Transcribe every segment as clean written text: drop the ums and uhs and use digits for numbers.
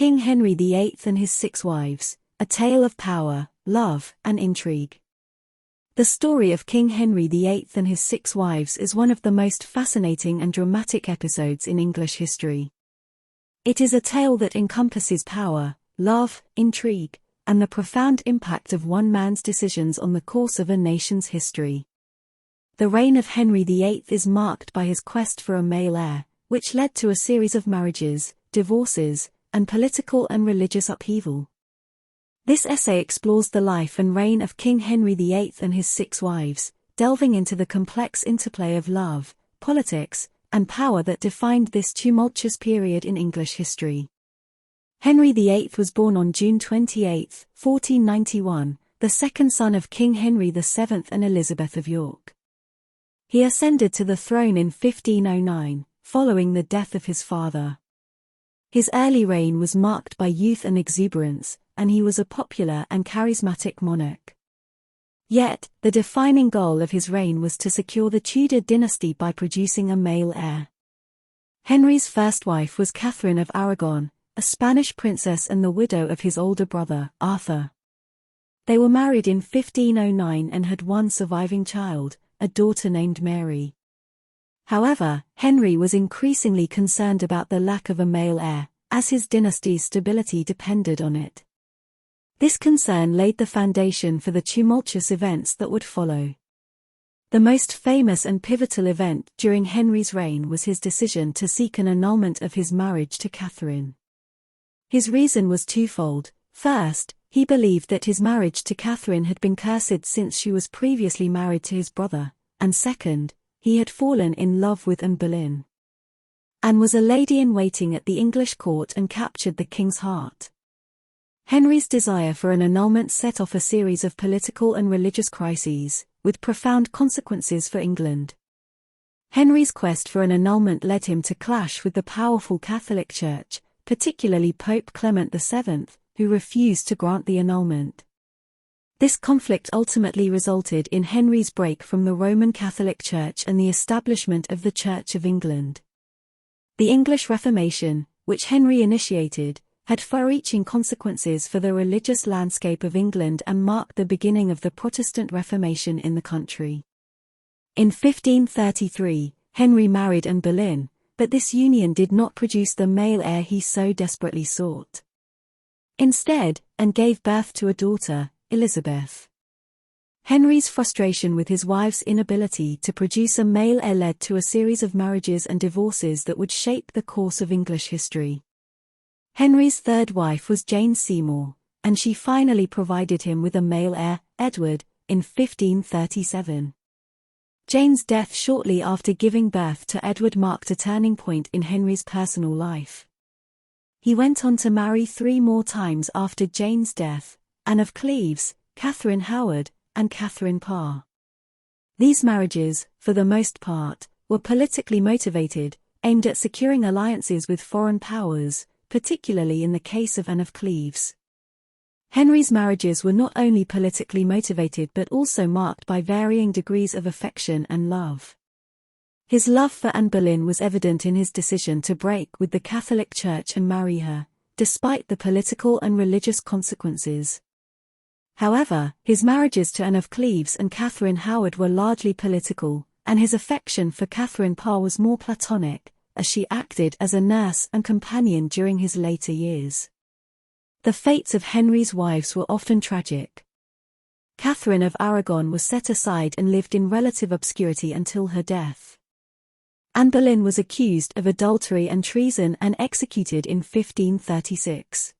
King Henry VIII and His Six Wives, A Tale of Power, Love, and Intrigue. The story of King Henry VIII and his six wives is one of the most fascinating and dramatic episodes in English history. It is a tale that encompasses power, love, intrigue, and the profound impact of one man's decisions on the course of a nation's history. The reign of Henry VIII is marked by his quest for a male heir, which led to a series of marriages, divorces, and political and religious upheaval. This essay explores the life and reign of King Henry VIII and his six wives, delving into the complex interplay of love, politics, and power that defined this tumultuous period in English history. Henry VIII was born on June 28, 1491, the second son of King Henry VII and Elizabeth of York. He ascended to the throne in 1509, following the death of his father. His early reign was marked by youth and exuberance, and he was a popular and charismatic monarch. Yet, the defining goal of his reign was to secure the Tudor dynasty by producing a male heir. Henry's first wife was Catherine of Aragon, a Spanish princess and the widow of his older brother, Arthur. They were married in 1509 and had one surviving child, a daughter named Mary. However, Henry was increasingly concerned about the lack of a male heir, as his dynasty's stability depended on it. This concern laid the foundation for the tumultuous events that would follow. The most famous and pivotal event during Henry's reign was his decision to seek an annulment of his marriage to Catherine. His reason was twofold. First, he believed that his marriage to Catherine had been cursed since she was previously married to his brother, and second, he had fallen in love with Anne Boleyn. Anne was a lady-in-waiting at the English court and captured the king's heart. Henry's desire for an annulment set off a series of political and religious crises, with profound consequences for England. Henry's quest for an annulment led him to clash with the powerful Catholic Church, particularly Pope Clement VII, who refused to grant the annulment. This conflict ultimately resulted in Henry's break from the Roman Catholic Church and the establishment of the Church of England. The English Reformation, which Henry initiated, had far-reaching consequences for the religious landscape of England and marked the beginning of the Protestant Reformation in the country. In 1533, Henry married Anne Boleyn, but this union did not produce the male heir he so desperately sought. Instead, Anne gave birth to a daughter, Elizabeth. Henry's frustration with his wife's inability to produce a male heir led to a series of marriages and divorces that would shape the course of English history. Henry's third wife was Jane Seymour, and she finally provided him with a male heir, Edward, in 1537. Jane's death shortly after giving birth to Edward marked a turning point in Henry's personal life. He went on to marry three more times after Jane's death: Anne of Cleves, Catherine Howard, and Catherine Parr. These marriages, for the most part, were politically motivated, aimed at securing alliances with foreign powers, particularly in the case of Anne of Cleves. Henry's marriages were not only politically motivated but also marked by varying degrees of affection and love. His love for Anne Boleyn was evident in his decision to break with the Catholic Church and marry her, despite the political and religious consequences. However, his marriages to Anne of Cleves and Catherine Howard were largely political, and his affection for Catherine Parr was more platonic, as she acted as a nurse and companion during his later years. The fates of Henry's wives were often tragic. Catherine of Aragon was set aside and lived in relative obscurity until her death. Anne Boleyn was accused of adultery and treason and executed in 1536.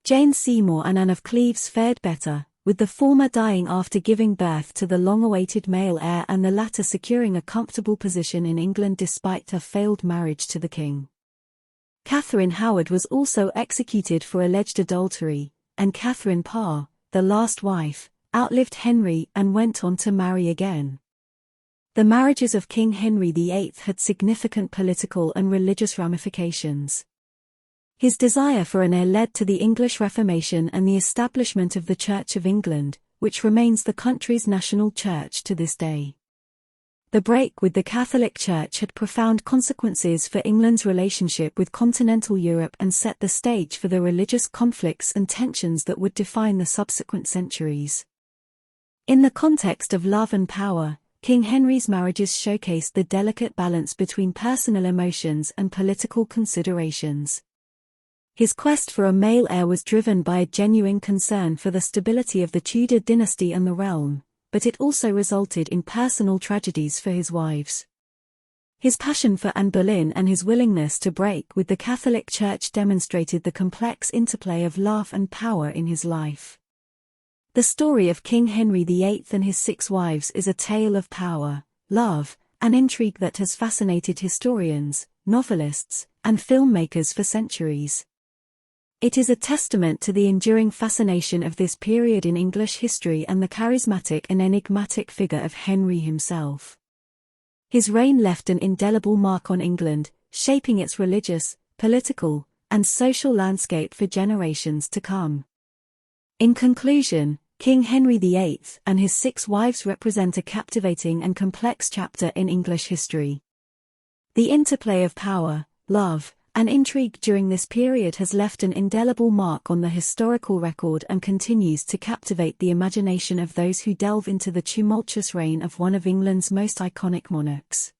Jane Seymour and Anne of Cleves fared better, with the former dying after giving birth to the long-awaited male heir and the latter securing a comfortable position in England despite her failed marriage to the king. Catherine Howard was also executed for alleged adultery, and Catherine Parr, the last wife, outlived Henry and went on to marry again. The marriages of King Henry VIII had significant political and religious ramifications. His desire for an heir led to the English Reformation and the establishment of the Church of England, which remains the country's national church to this day. The break with the Catholic Church had profound consequences for England's relationship with continental Europe and set the stage for the religious conflicts and tensions that would define the subsequent centuries. In the context of love and power, King Henry's marriages showcased the delicate balance between personal emotions and political considerations. His quest for a male heir was driven by a genuine concern for the stability of the Tudor dynasty and the realm, but it also resulted in personal tragedies for his wives. His passion for Anne Boleyn and his willingness to break with the Catholic Church demonstrated the complex interplay of love and power in his life. The story of King Henry VIII and his 6 wives is a tale of power, love, and intrigue that has fascinated historians, novelists, and filmmakers for centuries. It is a testament to the enduring fascination of this period in English history and the charismatic and enigmatic figure of Henry himself. His reign left an indelible mark on England, shaping its religious, political, and social landscape for generations to come. In conclusion, King Henry VIII and his 6 wives represent a captivating and complex chapter in English history. The interplay of power, love, and intrigue during this period has left an indelible mark on the historical record and continues to captivate the imagination of those who delve into the tumultuous reign of one of England's most iconic monarchs.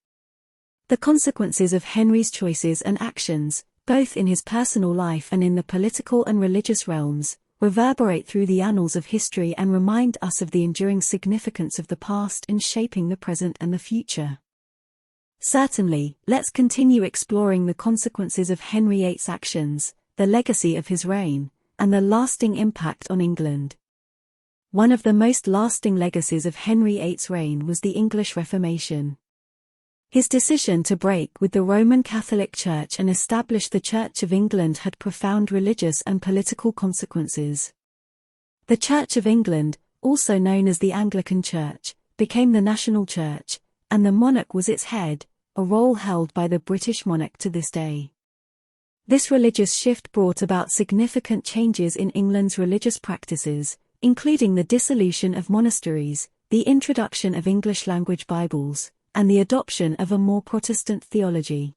The consequences of Henry's choices and actions, both in his personal life and in the political and religious realms, reverberate through the annals of history and remind us of the enduring significance of the past in shaping the present and the future. Certainly, let's continue exploring the consequences of Henry VIII's actions, the legacy of his reign, and the lasting impact on England. One of the most lasting legacies of Henry VIII's reign was the English Reformation. His decision to break with the Roman Catholic Church and establish the Church of England had profound religious and political consequences. The Church of England, also known as the Anglican Church, became the national church, and the monarch was its head, a role held by the British monarch to this day. This religious shift brought about significant changes in England's religious practices, including the dissolution of monasteries, the introduction of English-language Bibles, and the adoption of a more Protestant theology.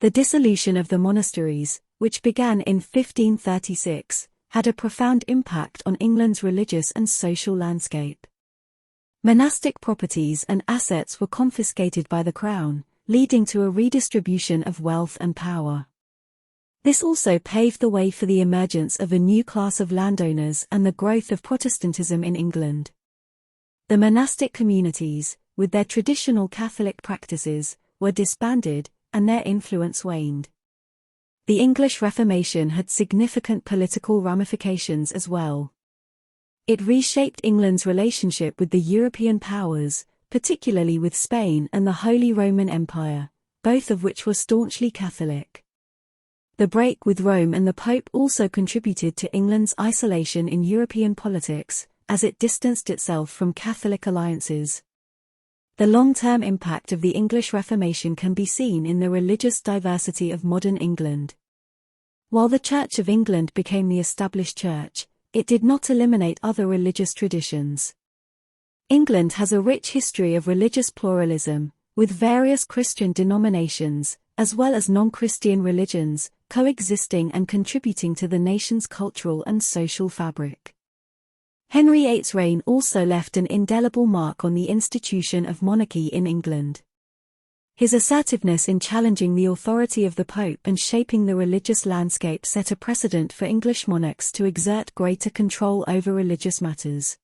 The dissolution of the monasteries, which began in 1536, had a profound impact on England's religious and social landscape. Monastic properties and assets were confiscated by the Crown, leading to a redistribution of wealth and power. This also paved the way for the emergence of a new class of landowners and the growth of Protestantism in England. The monastic communities, with their traditional Catholic practices, were disbanded, and their influence waned. The English Reformation had significant political ramifications as well. It reshaped England's relationship with the European powers, particularly with Spain and the Holy Roman Empire, both of which were staunchly Catholic. The break with Rome and the Pope also contributed to England's isolation in European politics, as it distanced itself from Catholic alliances. The long-term impact of the English Reformation can be seen in the religious diversity of modern England. While the Church of England became the established church, it did not eliminate other religious traditions. England has a rich history of religious pluralism, with various Christian denominations, as well as non-Christian religions, coexisting and contributing to the nation's cultural and social fabric. Henry VIII's reign also left an indelible mark on the institution of monarchy in England. His assertiveness in challenging the authority of the Pope and shaping the religious landscape set a precedent for English monarchs to exert greater control over religious matters.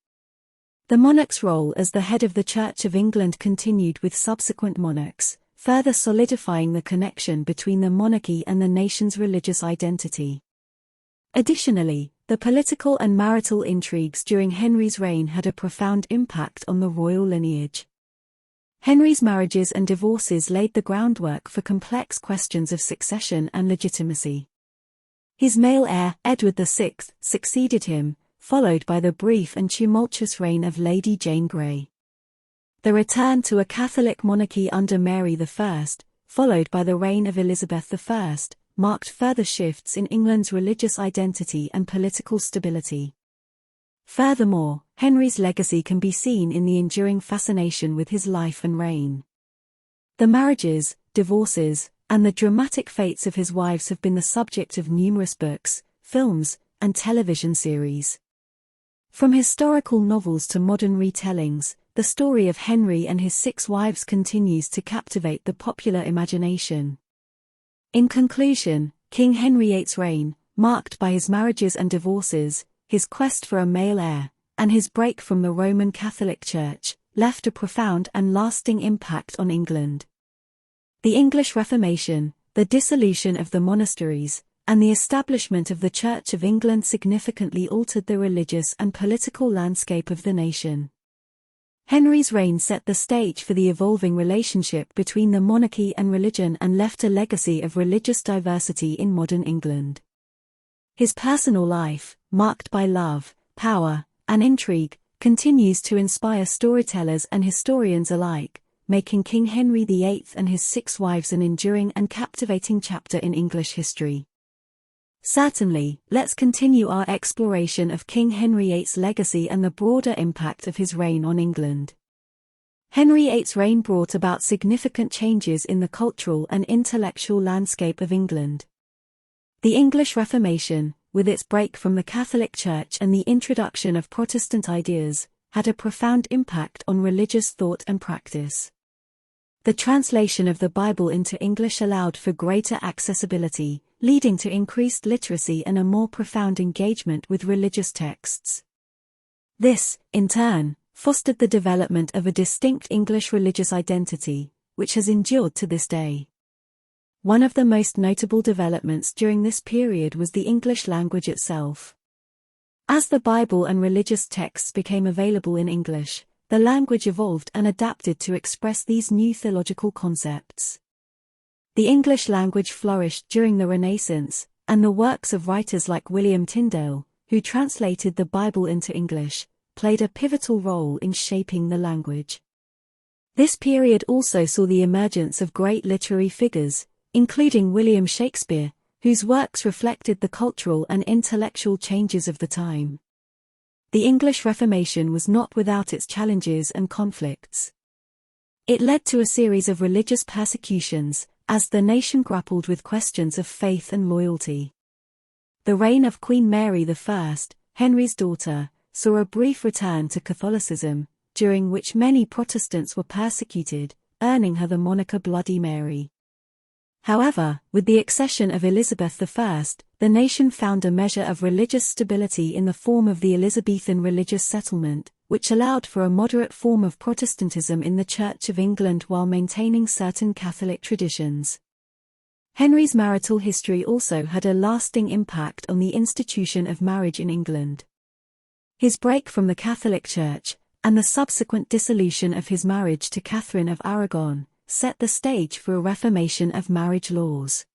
The monarch's role as the head of the Church of England continued with subsequent monarchs, further solidifying the connection between the monarchy and the nation's religious identity. Additionally, the political and marital intrigues during Henry's reign had a profound impact on the royal lineage. Henry's marriages and divorces laid the groundwork for complex questions of succession and legitimacy. His male heir, Edward VI, succeeded him, followed by the brief and tumultuous reign of Lady Jane Grey. The return to a Catholic monarchy under Mary I, followed by the reign of Elizabeth I, marked further shifts in England's religious identity and political stability. Furthermore, Henry's legacy can be seen in the enduring fascination with his life and reign. The marriages, divorces, and the dramatic fates of his wives have been the subject of numerous books, films, and television series. From historical novels to modern retellings, the story of Henry and his 6 wives continues to captivate the popular imagination. In conclusion, King Henry VIII's reign, marked by his marriages and divorces, his quest for a male heir, and his break from the Roman Catholic Church, left a profound and lasting impact on England. The English Reformation, the dissolution of the monasteries, and the establishment of the Church of England significantly altered the religious and political landscape of the nation. Henry's reign set the stage for the evolving relationship between the monarchy and religion and left a legacy of religious diversity in modern England. His personal life, marked by love, power, and intrigue, continues to inspire storytellers and historians alike, making King Henry VIII and his 6 wives an enduring and captivating chapter in English history. Certainly, let's continue our exploration of King Henry VIII's legacy and the broader impact of his reign on England. Henry VIII's reign brought about significant changes in the cultural and intellectual landscape of England. The English Reformation, with its break from the Catholic Church and the introduction of Protestant ideas, had a profound impact on religious thought and practice. The translation of the Bible into English allowed for greater accessibility, leading to increased literacy and a more profound engagement with religious texts. This, in turn, fostered the development of a distinct English religious identity, which has endured to this day. One of the most notable developments during this period was the English language itself. As the Bible and religious texts became available in English, the language evolved and adapted to express these new theological concepts. The English language flourished during the Renaissance, and the works of writers like William Tyndale, who translated the Bible into English, played a pivotal role in shaping the language. This period also saw the emergence of great literary figures, including William Shakespeare, whose works reflected the cultural and intellectual changes of the time. The English Reformation was not without its challenges and conflicts. It led to a series of religious persecutions, as the nation grappled with questions of faith and loyalty. The reign of Queen Mary I, Henry's daughter, saw a brief return to Catholicism, during which many Protestants were persecuted, earning her the moniker Bloody Mary. However, with the accession of Elizabeth I, the nation found a measure of religious stability in the form of the Elizabethan religious settlement, which allowed for a moderate form of Protestantism in the Church of England while maintaining certain Catholic traditions. Henry's marital history also had a lasting impact on the institution of marriage in England. His break from the Catholic Church, and the subsequent dissolution of his marriage to Catherine of Aragon, set the stage for a reformation of marriage laws.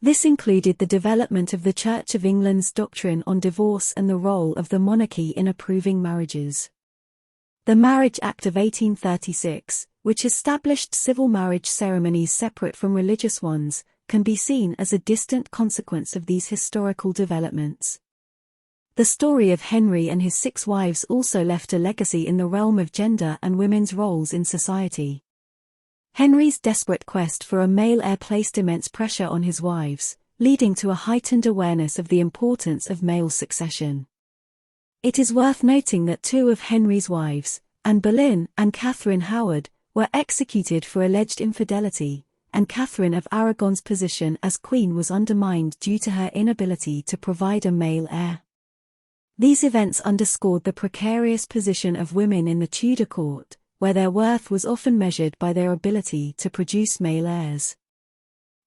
This included the development of the Church of England's doctrine on divorce and the role of the monarchy in approving marriages. The Marriage Act of 1836, which established civil marriage ceremonies separate from religious ones, can be seen as a distant consequence of these historical developments. The story of Henry and his 6 wives also left a legacy in the realm of gender and women's roles in society. Henry's desperate quest for a male heir placed immense pressure on his wives, leading to a heightened awareness of the importance of male succession. It is worth noting that 2 of Henry's wives, Anne Boleyn and Catherine Howard, were executed for alleged infidelity, and Catherine of Aragon's position as queen was undermined due to her inability to provide a male heir. These events underscored the precarious position of women in the Tudor court, where their worth was often measured by their ability to produce male heirs.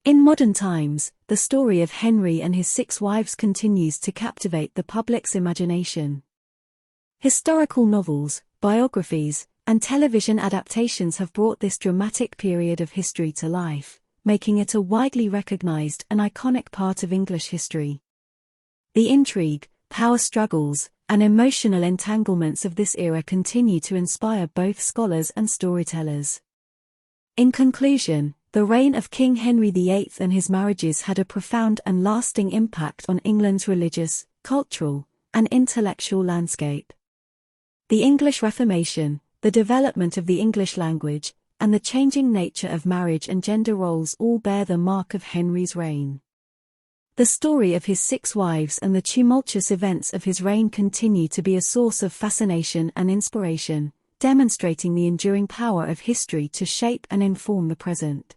In modern times, the story of Henry and his 6 wives continues to captivate the public's imagination. Historical novels, biographies, and television adaptations have brought this dramatic period of history to life, making it a widely recognized and iconic part of English history. The intrigue, power struggles, and emotional entanglements of this era continue to inspire both scholars and storytellers. In conclusion, the reign of King Henry VIII and his marriages had a profound and lasting impact on England's religious, cultural, and intellectual landscape. The English Reformation, the development of the English language, and the changing nature of marriage and gender roles all bear the mark of Henry's reign. The story of his 6 wives and the tumultuous events of his reign continue to be a source of fascination and inspiration, demonstrating the enduring power of history to shape and inform the present.